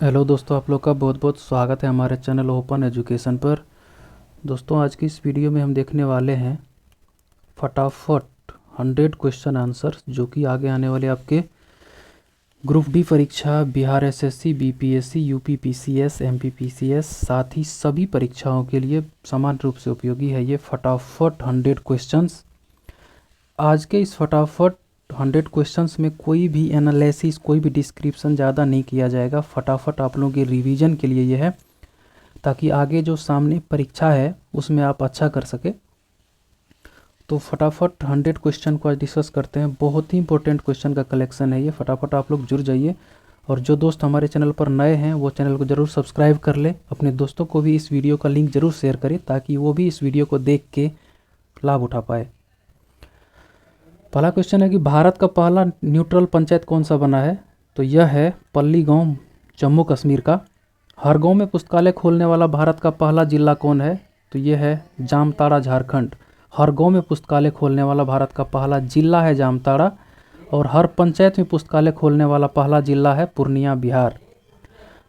Hello दोस्तों, आप लोग का बहुत बहुत स्वागत है हमारे चैनल ओपन एजुकेशन पर। दोस्तों, आज की इस वीडियो में हम देखने वाले हैं फटाफट 100 क्वेश्चन आंसर जो कि आगे आने वाले आपके ग्रुप डी परीक्षा, Bihar SSC, BPSC, UP PCS, MP PCS, साथ ही सभी परीक्षाओं के लिए समान रूप से उपयोगी है। ये फटाफट 100 क्वेश्चंस। आज के इस फटाफट 100 क्वेश्चंस में कोई भी एनालिसिस, कोई भी डिस्क्रिप्शन ज़्यादा नहीं किया जाएगा। फटाफट आप लोगों के रिवीजन के लिए यह है, ताकि आगे जो सामने परीक्षा है उसमें आप अच्छा कर सके। तो फटाफट 100 क्वेश्चन को आज डिस्कस करते हैं। बहुत ही इंपॉर्टेंट क्वेश्चन का कलेक्शन है ये। फटाफट आप लोग जुड़ जाइए, और जो दोस्त हमारे चैनल पर नए हैं वो चैनल को ज़रूर सब्सक्राइब कर ले। अपने दोस्तों को भी इस वीडियो का लिंक ज़रूर शेयर करें, ताकि वो भी इस वीडियो को देख के लाभ उठा पाए। पहला क्वेश्चन है कि भारत का पहला न्यूट्रल पंचायत कौन सा बना है? तो यह है पल्ली गांव, जम्मू कश्मीर का। हर गांव में पुस्तकालय खोलने वाला भारत का पहला जिला कौन है? तो यह है जामताड़ा, झारखंड। हर गांव में पुस्तकालय खोलने वाला भारत का पहला जिला है जामताड़ा। और हर पंचायत में पुस्तकालय खोलने वाला पहला जिला है पूर्णिया, बिहार।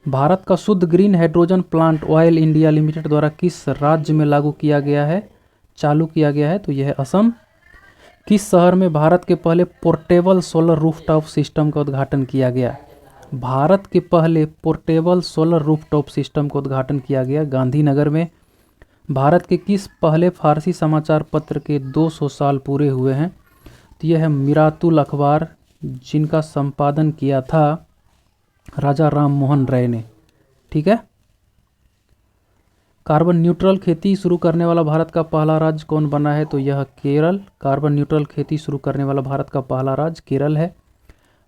भारत का शुद्ध green hydrogen plant oil India limited द्वारा किस राज्य में लागू किया गया है, चालू किया गया है? तो यह है असम। किस शहर में भारत के पहले पोर्टेबल सोलर रूफटॉप सिस्टम का उद्घाटन किया गया? भारत के पहले पोर्टेबल सोलर रूफटॉप सिस्टम का उद्घाटन किया गया गांधीनगर में। भारत के किस पहले फारसी समाचार पत्र के 200 साल पूरे हुए हैं? तो यह है मिरातुल अखबार, जिनका संपादन किया था राजा राम मोहन राय ने। ठीक है। कार्बन न्यूट्रल खेती शुरू करने वाला भारत का पहला राज्य कौन बना है? तो यह केरल। कार्बन न्यूट्रल खेती शुरू करने वाला भारत का पहला राज्य केरल है।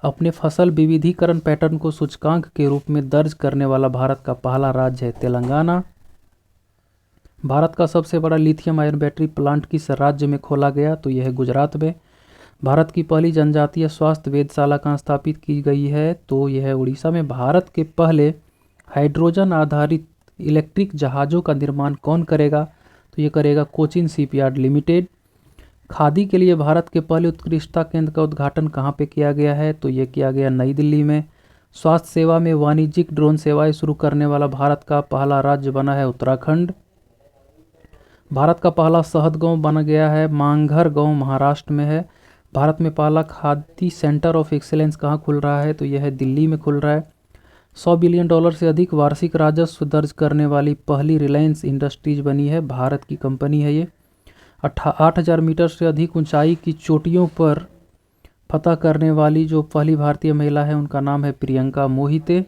अपने फसल विविधीकरण पैटर्न को सूचकांक के रूप में दर्ज करने वाला भारत का पहला राज्य है तेलंगाना। भारत का सबसे बड़ा लिथियम आयन बैटरी प्लांट किस राज्य में खोला गया? तो यह है गुजरात में। भारत की पहली जनजातीय स्वास्थ्य वेधशाला कहाँ स्थापित की गई है? तो यह है उड़ीसा में। भारत के पहले हाइड्रोजन आधारित इलेक्ट्रिक जहाज़ों का निर्माण कौन करेगा? तो ये करेगा कोचिन शिपयार्ड लिमिटेड। खादी के लिए भारत के पहले उत्कृष्टता केंद्र का उद्घाटन कहाँ पे किया गया है? तो ये किया गया नई दिल्ली में। स्वास्थ्य सेवा में वाणिज्यिक ड्रोन सेवाएं शुरू करने वाला भारत का पहला राज्य बना है उत्तराखंड। भारत का पहला शहद गांव बना गया है मांगघर गांव, महाराष्ट्र में है। भारत में पहला खादी सेंटर ऑफ एक्सीलेंस कहाँ खुल रहा है? तो यह है दिल्ली में खुल रहा है। $100 बिलियन से अधिक वार्षिक राजस्व दर्ज करने वाली पहली रिलायंस इंडस्ट्रीज बनी है, भारत की कंपनी है ये। 8,000 मीटर से अधिक ऊंचाई की चोटियों पर फतह करने वाली जो पहली भारतीय महिला है उनका नाम है प्रियंका मोहिते।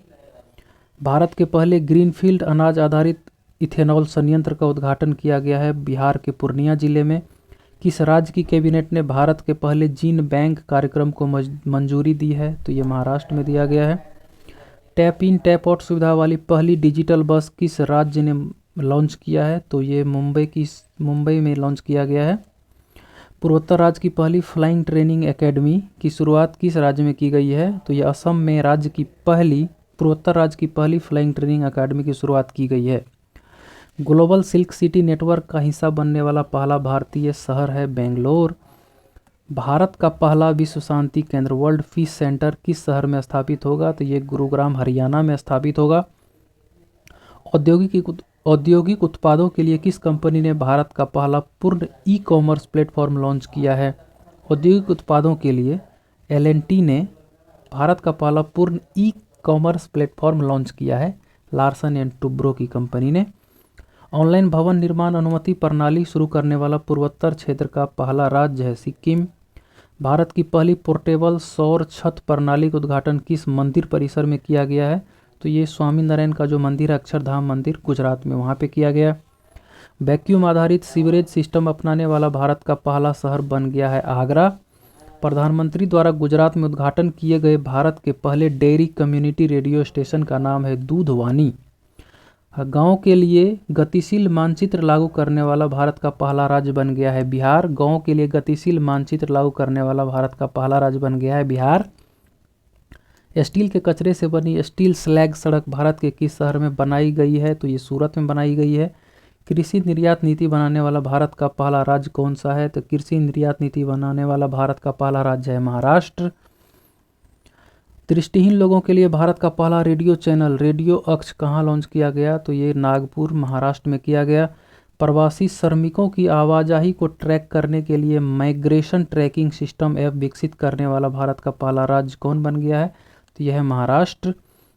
भारत के पहले ग्रीनफील्ड अनाज आधारित इथेनॉल संयंत्र का उद्घाटन किया गया है बिहार के पूर्णिया जिले में। किस राज्य की कैबिनेट ने भारत के पहले जीन बैंक कार्यक्रम को मंजूरी दी है? तो ये महाराष्ट्र में दिया गया है। टैप इन टैप आउट सुविधा वाली पहली डिजिटल बस किस राज्य ने लॉन्च किया है? तो ये मुंबई में लॉन्च किया गया है। पूर्वोत्तर राज्य की पहली फ्लाइंग ट्रेनिंग एकेडमी की शुरुआत किस राज्य में की गई है? तो ये असम में पूर्वोत्तर राज्य की पहली फ्लाइंग ट्रेनिंग अकेडमी की शुरुआत की गई है। ग्लोबल सिल्क सिटी नेटवर्क का हिस्सा बनने वाला पहला भारतीय शहर है बेंगलोर। भारत का पहला विश्व शांति केंद्र वर्ल्ड पीस सेंटर किस शहर में स्थापित होगा? तो ये गुरुग्राम, हरियाणा में स्थापित होगा। औद्योगिक उत्पादों के लिए किस कंपनी ने भारत का पहला पूर्ण ई कॉमर्स प्लेटफॉर्म लॉन्च किया है? औद्योगिक उत्पादों के लिए L&T ने भारत का पहला पूर्ण ई कॉमर्स प्लेटफॉर्म लॉन्च किया है, लार्सन एंड टुब्रो की कंपनी ने। ऑनलाइन भवन निर्माण अनुमति प्रणाली शुरू करने वाला पूर्वोत्तर क्षेत्र का पहला राज्य है सिक्किम। भारत की पहली पोर्टेबल सौर छत प्रणाली का उद्घाटन किस मंदिर परिसर में किया गया है? तो ये स्वामीनारायण का जो मंदिर है, अक्षरधाम मंदिर, गुजरात में, वहाँ पे किया गया। वैक्यूम आधारित सीवरेज सिस्टम अपनाने वाला भारत का पहला शहर बन गया है आगरा। प्रधानमंत्री द्वारा गुजरात में उद्घाटन किए गए भारत के पहले डेयरी कम्युनिटी रेडियो स्टेशन का नाम है दूधवानी। गांव के लिए गतिशील मानचित्र लागू करने वाला भारत का पहला राज्य बन गया है बिहार। गांव के लिए गतिशील मानचित्र लागू करने वाला भारत का पहला राज्य बन गया है बिहार। स्टील के कचरे से बनी स्टील स्लैग सड़क भारत के किस शहर में बनाई गई है? तो ये सूरत में बनाई गई है। कृषि निर्यात नीति बनाने वाला भारत का पहला राज्य कौन सा है? तो कृषि निर्यात नीति बनाने वाला भारत का पहला राज्य है महाराष्ट्र। दृष्टिहीन लोगों के लिए भारत का पहला रेडियो चैनल रेडियो अक्ष कहाँ लॉन्च किया गया, तो ये नागपुर महाराष्ट्र में किया गया। प्रवासी श्रमिकों की आवाजाही को ट्रैक करने के लिए माइग्रेशन ट्रैकिंग सिस्टम ऐप विकसित करने वाला भारत का पहला राज्य कौन बन गया है, तो यह है महाराष्ट्र।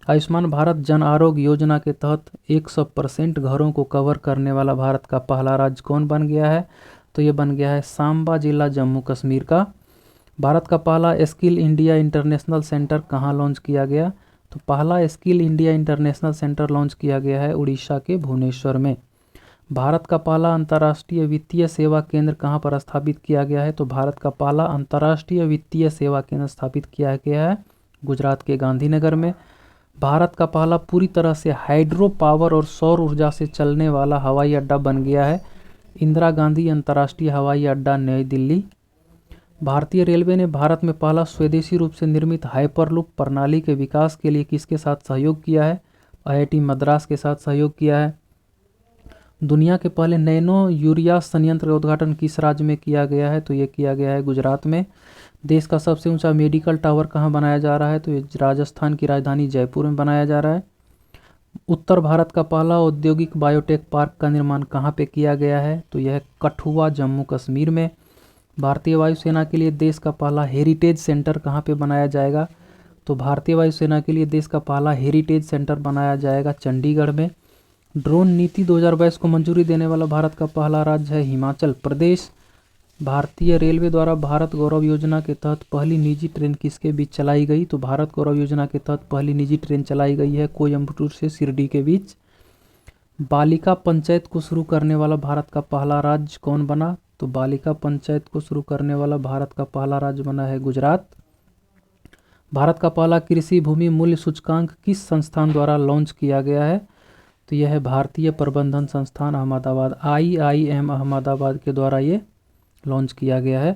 आयुष्मान भारत जन आरोग्य योजना के तहत 100% घरों को कवर करने वाला भारत का पहला राज्य कौन बन गया है, तो ये बन गया है सांबा जिला जम्मू कश्मीर का। भारत का पहला स्किल इंडिया इंटरनेशनल सेंटर कहाँ लॉन्च किया गया, तो पहला skill India international centre launch किया गया है उड़ीसा के भुवनेश्वर में। भारत का पहला अंतर्राष्ट्रीय वित्तीय सेवा केंद्र कहाँ पर स्थापित किया गया है, तो भारत का पहला अंतर्राष्ट्रीय वित्तीय सेवा केंद्र स्थापित किया गया है गुजरात के गांधीनगर में। भारत का पहला पूरी तरह से हाइड्रो पावर और सौर ऊर्जा से चलने वाला हवाई अड्डा बन गया है इंदिरा गांधी अंतर्राष्ट्रीय हवाई अड्डा नई दिल्ली। भारतीय रेलवे ने भारत में पहला स्वदेशी रूप से निर्मित हाइपरलूप प्रणाली के विकास के लिए किसके साथ सहयोग किया है, आईआईटी मद्रास के साथ सहयोग किया है। दुनिया के पहले नैनो यूरिया संयंत्र का उद्घाटन किस राज्य में किया गया है, तो ये किया गया है गुजरात में। देश का सबसे ऊंचा मेडिकल टावर कहाँ बनाया जा रहा है, तो ये राजस्थान की राजधानी जयपुर में बनाया जा रहा है। उत्तर भारत का पहला औद्योगिक बायोटेक पार्क का निर्माण कहाँ पे किया गया है, तो यह कठुआ जम्मू कश्मीर में। भारतीय वायुसेना के लिए देश का पहला हेरिटेज सेंटर कहाँ पे बनाया जाएगा, तो भारतीय वायुसेना के लिए देश का पहला हेरिटेज सेंटर बनाया जाएगा चंडीगढ़ में। ड्रोन नीति 2022 को मंजूरी देने वाला भारत का पहला राज्य है हिमाचल प्रदेश। भारतीय रेलवे द्वारा भारत गौरव योजना के तहत पहली निजी ट्रेन किसके बीच चलाई गई, तो भारत गौरव योजना के तहत पहली निजी ट्रेन चलाई गई है कोयम्बटूर से शिरडी के बीच। बालिका पंचायत को शुरू करने वाला भारत का पहला राज्य कौन बना, तो बालिका पंचायत को शुरू करने वाला भारत का पहला राज्य बना है गुजरात। भारत का पहला कृषि भूमि मूल्य सूचकांक किस संस्थान द्वारा लॉन्च किया गया है, तो यह है भारतीय प्रबंधन संस्थान अहमदाबाद IIM अहमदाबाद के द्वारा ये लॉन्च किया गया है।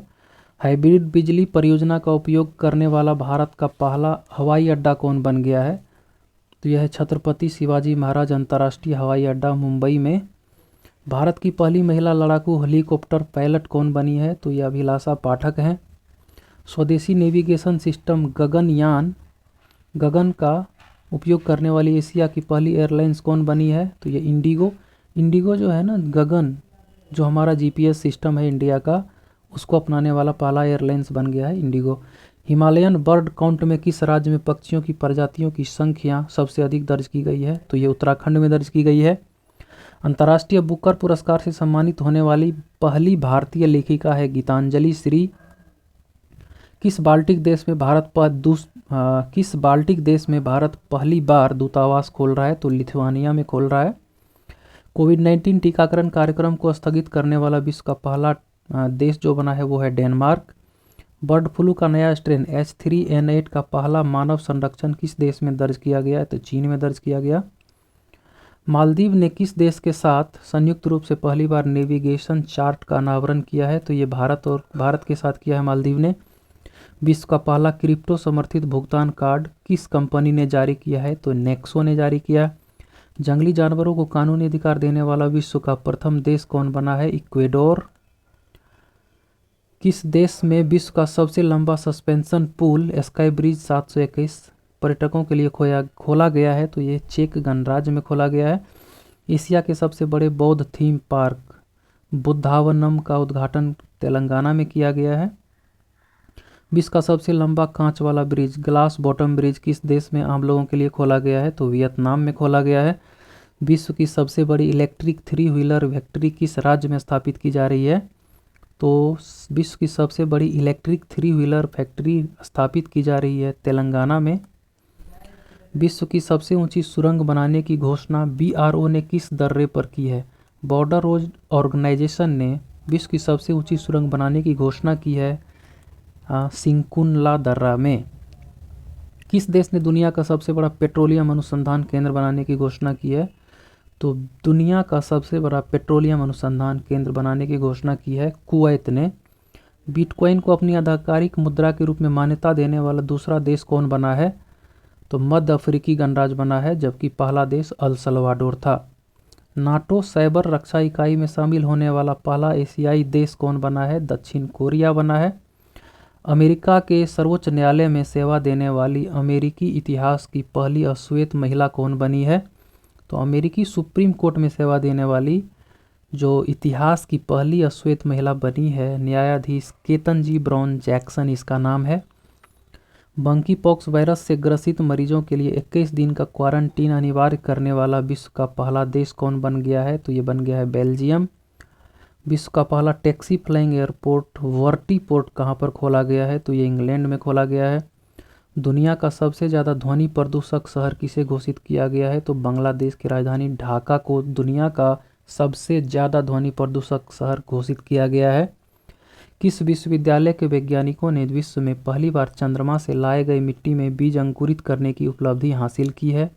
हाइब्रिड बिजली परियोजना का उपयोग करने वाला भारत का पहला हवाई अड्डा कौन बन गया है, तो यह है छत्रपति शिवाजी महाराज अंतर्राष्ट्रीय हवाई अड्डा मुंबई में। भारत की पहली महिला लड़ाकू हेलीकॉप्टर पायलट कौन बनी है, तो यह अभिलाषा पाठक हैं। स्वदेशी नेविगेशन सिस्टम गगनयान गगन का उपयोग करने वाली एशिया की पहली एयरलाइंस कौन बनी है, तो ये इंडिगो। इंडिगो जो है ना, गगन जो हमारा GPS सिस्टम है इंडिया का, उसको अपनाने वाला पहला एयरलाइंस बन गया है इंडिगो। हिमालयन बर्ड काउंट में किस राज्य में पक्षियों की प्रजातियों की संख्या सबसे अधिक दर्ज की गई है, तो ये उत्तराखंड में दर्ज की गई है। अंतर्राष्ट्रीय बुकर पुरस्कार से सम्मानित होने वाली पहली भारतीय लेखिका है गीतांजलि श्री। किस बाल्टिक देश में भारत पहली बार दूतावास खोल रहा है, तो लिथुआनिया में खोल रहा है। कोविड-19 टीकाकरण कार्यक्रम को स्थगित करने वाला विश्व का पहला देश जो बना है वो है डेनमार्क। बर्ड फ्लू का नया स्ट्रेन H3N8 का पहला मानव संरक्षण किस देश में दर्ज किया गया है, तो चीन में दर्ज किया गया। मालदीव ने किस देश के साथ संयुक्त रूप से पहली बार नेविगेशन चार्ट का अनावरण किया है, तो ये भारत के साथ किया है मालदीव ने। विश्व का पहला क्रिप्टो समर्थित भुगतान कार्ड किस कंपनी ने जारी किया है, तो नेक्सो ने जारी किया। जंगली जानवरों को कानूनी अधिकार देने वाला विश्व का प्रथम देश कौन बना है, इक्वेडोर। किस देश में विश्व का सबसे लंबा सस्पेंशन पूल स्काई ब्रिज 721 पर्यटकों के लिए खोला गया है, तो ये चेक गणराज्य में खोला गया है। एशिया के सबसे बड़े बौद्ध थीम पार्क बुद्धावनम का उद्घाटन तेलंगाना में किया गया है। विश्व का सबसे लंबा कांच वाला ब्रिज ग्लास बॉटम ब्रिज किस देश में आम लोगों के लिए खोला गया है, तो वियतनाम में खोला गया है। विश्व की सबसे बड़ी इलेक्ट्रिक 3 व्हीलर फैक्ट्री किस राज्य में स्थापित की जा रही है, तो विश्व की सबसे बड़ी इलेक्ट्रिक 3 व्हीलर फैक्ट्री स्थापित की जा रही है तेलंगाना में। विश्व की सबसे ऊंची सुरंग बनाने की घोषणा BRO ने किस दर्रे पर की है, बॉर्डर रोड ऑर्गेनाइजेशन ने विश्व की सबसे ऊंची सुरंग बनाने की घोषणा की है सिंकुनला दर्रा में। किस देश ने दुनिया का सबसे बड़ा पेट्रोलियम अनुसंधान केंद्र बनाने की घोषणा की है, तो दुनिया का सबसे बड़ा पेट्रोलियम अनुसंधान केंद्र बनाने की घोषणा की है कुवैत ने। बिटकॉइन को अपनी आधिकारिक मुद्रा के रूप में मान्यता देने वाला दूसरा देश कौन बना है, तो मध्य अफ्रीकी गणराज्य बना है, जबकि पहला देश अल सल्वाडोर था। नाटो साइबर रक्षा इकाई में शामिल होने वाला पहला एशियाई देश कौन बना है, दक्षिण कोरिया बना है। अमेरिका के सर्वोच्च न्यायालय में सेवा देने वाली अमेरिकी इतिहास की पहली अश्वेत महिला कौन बनी है? तो अमेरिकी सुप्रीम कोर्ट में सेवा देने वाली जो इतिहास की पहली अश्वेत महिला बनी है, न्यायाधीश केतनजी ब्राउन जैक्सन इसका नाम है। मंकी पॉक्स वायरस से ग्रसित मरीजों के लिए 21 दिन का क्वारंटीन अनिवार्य करने वाला विश्व का पहला देश कौन बन गया है? तो ये बन गया है बेल्जियम। विश्व का पहला टैक्सी फ्लाइंग एयरपोर्ट वर्टीपोर्ट कहाँ पर खोला गया है? तो ये इंग्लैंड में खोला गया है। दुनिया का सबसे ज़्यादा ध्वनि प्रदूषक शहर किसे घोषित किया गया है? तो बांग्लादेश की राजधानी ढाका को दुनिया का सबसे ज़्यादा ध्वनि प्रदूषक शहर घोषित किया गया है। किस विश्वविद्यालय के वैज्ञानिकों ने विश्व में पहली बार चंद्रमा से लाए गए मिट्टी में बीज अंकुरित करने की उपलब्धि हासिल की है?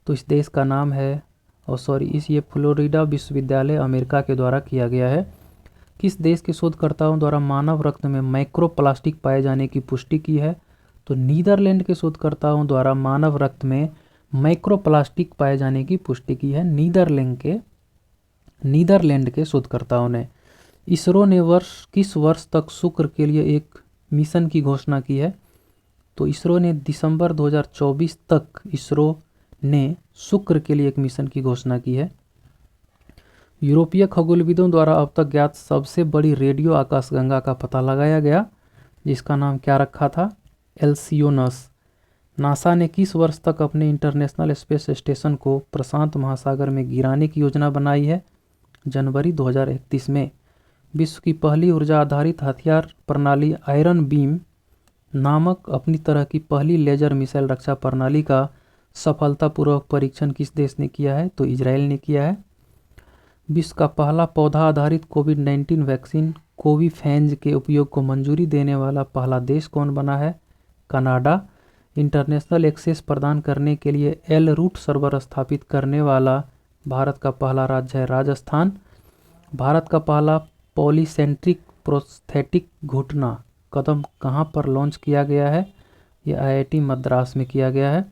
तो इस देश का नाम है ये फ्लोरिडा विश्वविद्यालय अमेरिका के द्वारा किया गया है। किस देश के शोधकर्ताओं द्वारा मानव रक्त में माइक्रोप्लास्टिक पाए जाने की पुष्टि की है? तो नीदरलैंड के शोधकर्ताओं द्वारा मानव रक्त में माइक्रोप्लास्टिक पाए जाने की पुष्टि की है, नीदरलैंड के शोधकर्ताओं ने। इसरो ने किस वर्ष तक शुक्र के लिए एक मिशन की घोषणा की है? तो इसरो ने दिसंबर 2024 तक इसरो ने शुक्र के लिए एक मिशन की घोषणा की है। यूरोपीय खगोलविदों द्वारा अब तक ज्ञात सबसे बड़ी रेडियो आकाशगंगा का पता लगाया गया, जिसका नाम क्या रखा था? एल्सियोनस। नासा ने किस वर्ष तक अपने इंटरनेशनल स्पेस स्टेशन को प्रशांत महासागर में गिराने की योजना बनाई है? जनवरी 2031 में। विश्व की पहली ऊर्जा आधारित हथियार प्रणाली आयरन बीम नामक अपनी तरह की पहली लेजर मिसाइल रक्षा प्रणाली का सफलतापूर्वक परीक्षण किस देश ने किया है? तो इजराइल ने किया है। विश्व का पहला पौधा आधारित कोविड-19 वैक्सीन कोविफैंज के उपयोग को मंजूरी देने वाला पहला देश कौन बना है? कनाडा। इंटरनेशनल एक्सेस प्रदान करने के लिए एल रूट सर्वर स्थापित करने वाला भारत का पहला राज्य है राजस्थान। भारत का पहला पॉलीसेंट्रिक प्रोस्थेटिक घुटना कदम कहाँ पर लॉन्च किया गया है? ये आईआईटी मद्रास में किया गया है।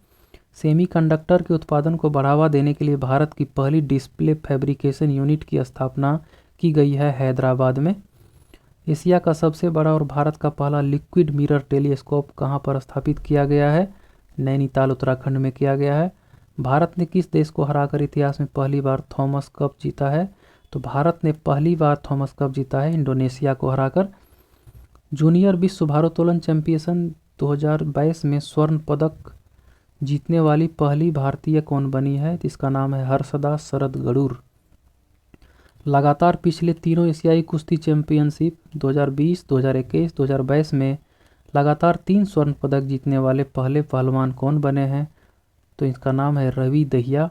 सेमीकंडक्टर के उत्पादन को बढ़ावा देने के लिए भारत की पहली डिस्प्ले फैब्रिकेशन यूनिट की स्थापना की गई है हैदराबाद में। एशिया का सबसे बड़ा और भारत का पहला लिक्विड मिरर टेलीस्कोप कहाँ पर स्थापित किया गया है? नैनीताल उत्तराखंड में किया गया है। भारत ने किस देश को हराकर इतिहास में पहली बार थॉमस कप जीता है? तो भारत ने पहली बार थॉमस कप जीता है इंडोनेशिया को हराकर। जूनियर विश्व भारोत्तोलन चैंपियनशिप 2022 में स्वर्ण पदक जीतने वाली पहली भारतीय कौन बनी है? तो इसका नाम है हर्षदा शरदगढ़ुर। लगातार पिछले तीनों एशियाई कुश्ती चैंपियनशिप 2020, 2021, 2022 में लगातार 3 स्वर्ण पदक जीतने वाले पहले पहलवान कौन बने हैं? तो इसका नाम है रवि दहिया।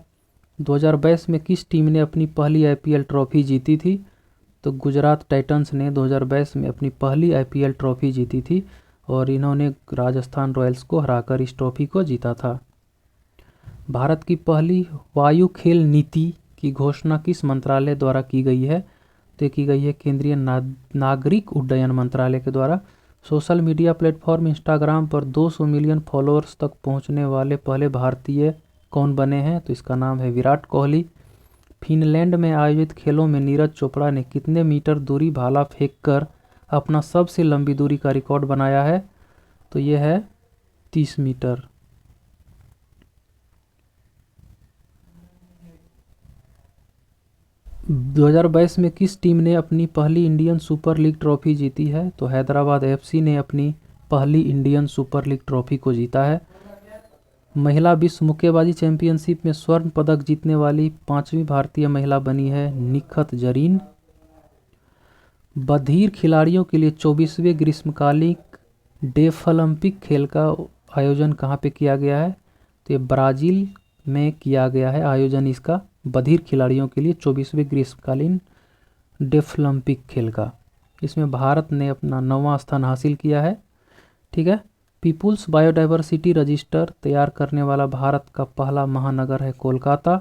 2022 में किस टीम ने अपनी पहली आईपीएल ट्रॉफी जीती थी? तो गुजरात टाइटंस ने 2022 में अपनी पहली आईपीएल ट्रॉफी जीती थी और इन्होंने राजस्थान रॉयल्स को हराकर इस ट्रॉफी को जीता था। भारत की पहली वायु खेल नीति की घोषणा किस मंत्रालय द्वारा की गई है? तो की गई है केंद्रीय नागरिक उड्डयन मंत्रालय के द्वारा। सोशल मीडिया प्लेटफॉर्म इंस्टाग्राम पर 200 मिलियन फॉलोअर्स तक पहुंचने वाले पहले भारतीय कौन बने हैं? तो इसका नाम है विराट कोहली। फिनलैंड में आयोजित खेलों में नीरज चोपड़ा ने कितने मीटर दूरी भाला फेंककर अपना सबसे लंबी दूरी का रिकॉर्ड बनाया है? तो ये है 30 मीटर। – 2022 में किस टीम ने अपनी पहली इंडियन सुपर लीग ट्रॉफी जीती है? तो हैदराबाद एफसी ने अपनी पहली इंडियन सुपर लीग ट्रॉफी को जीता है। महिला विश्व मुक्केबाजी चैंपियनशिप में स्वर्ण पदक जीतने वाली 5वीं भारतीय महिला बनी है निखत जरीन। बधिर खिलाड़ियों के लिए 24वें ग्रीष्मकालीन डेफलिम्पिक खेल का आयोजन कहाँ पे किया गया है? तो ये ब्राज़ील में किया गया है आयोजन इसका, बधिर खिलाड़ियों के लिए 24वें ग्रीष्मकालीन डेफलिम्पिक खेल का। इसमें भारत ने अपना 9वां स्थान हासिल किया है। ठीक है। पीपुल्स बायोडाइवर्सिटी रजिस्टर तैयार करने वाला भारत का पहला महानगर है कोलकाता।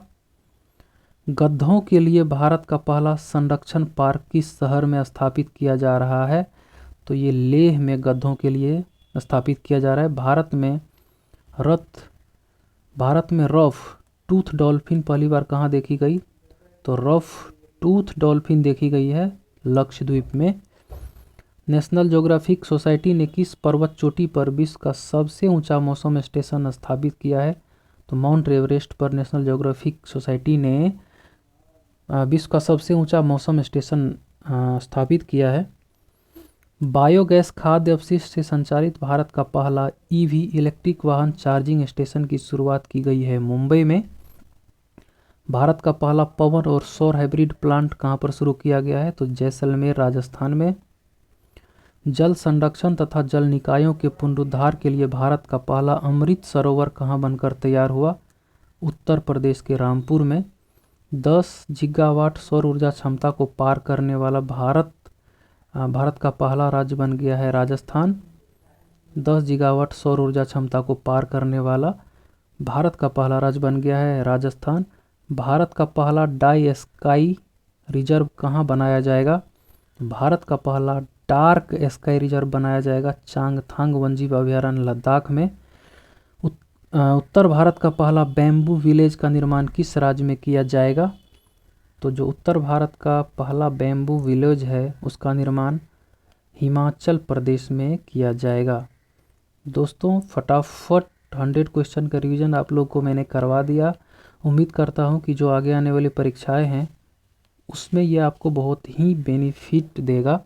गधों के लिए भारत का पहला संरक्षण पार्क किस शहर में स्थापित किया जा रहा है? तो ये लेह में गधों के लिए स्थापित किया जा रहा है। भारत में रफ टूथ डॉल्फिन पहली बार कहाँ देखी गई? तो रफ टूथ डॉल्फिन देखी गई है लक्षद्वीप में। नेशनल ज्योग्राफिक सोसाइटी ने किस पर्वत चोटी पर विश्व का सबसे ऊंचा मौसम स्टेशन स्थापित किया है? तो माउंट एवरेस्ट पर नेशनल ज्योग्राफिक सोसाइटी ने विश्व का सबसे ऊंचा मौसम स्टेशन स्थापित किया है। बायोगैस खाद्य अपशिष्ट से संचालित भारत का पहला ईवी इलेक्ट्रिक वाहन चार्जिंग स्टेशन की शुरुआत की गई है मुंबई में। भारत का पहला पवन और सौर हाइब्रिड प्लांट कहाँ पर शुरू किया गया है? तो जैसलमेर राजस्थान में। जल संरक्षण तथा जल निकायों के पुनरुद्धार के लिए भारत का पहला अमृत सरोवर कहाँ बनकर तैयार हुआ? उत्तर प्रदेश के रामपुर में। 10 गीगावाट सौर ऊर्जा क्षमता को पार करने वाला भारत का पहला राज्य बन गया है राजस्थान। 10 गीगावाट सौर ऊर्जा क्षमता को पार करने वाला भारत का पहला राज्य बन गया है राजस्थान। भारत का पहला डाई स्काई रिजर्व कहाँ बनाया जाएगा? भारत का पहला डार्क स्काई रिजर्व बनाया जाएगा चांगथांग वन्यजीव अभयारण्य लद्दाख में। उत्तर भारत का पहला बैम्बू विलेज का निर्माण किस राज्य में किया जाएगा? तो जो उत्तर भारत का पहला बैम्बू विलेज है उसका निर्माण हिमाचल प्रदेश में किया जाएगा। दोस्तों फटाफट 100 क्वेश्चन का रिवीजन आप लोग को मैंने करवा दिया। उम्मीद करता हूं कि जो आगे आने वाली परीक्षाएं हैं उसमें ये आपको बहुत ही बेनिफिट देगा।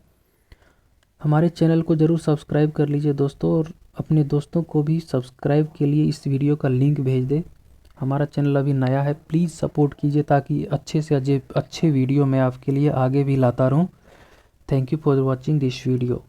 हमारे चैनल को ज़रूर सब्सक्राइब कर लीजिए दोस्तों, और अपने दोस्तों को भी सब्सक्राइब के लिए इस वीडियो का लिंक भेज दें। हमारा चैनल अभी नया है, प्लीज़ सपोर्ट कीजिए ताकि अच्छे से अच्छे वीडियो मैं आपके लिए आगे भी लाता रहूं। Thank you for watching this video.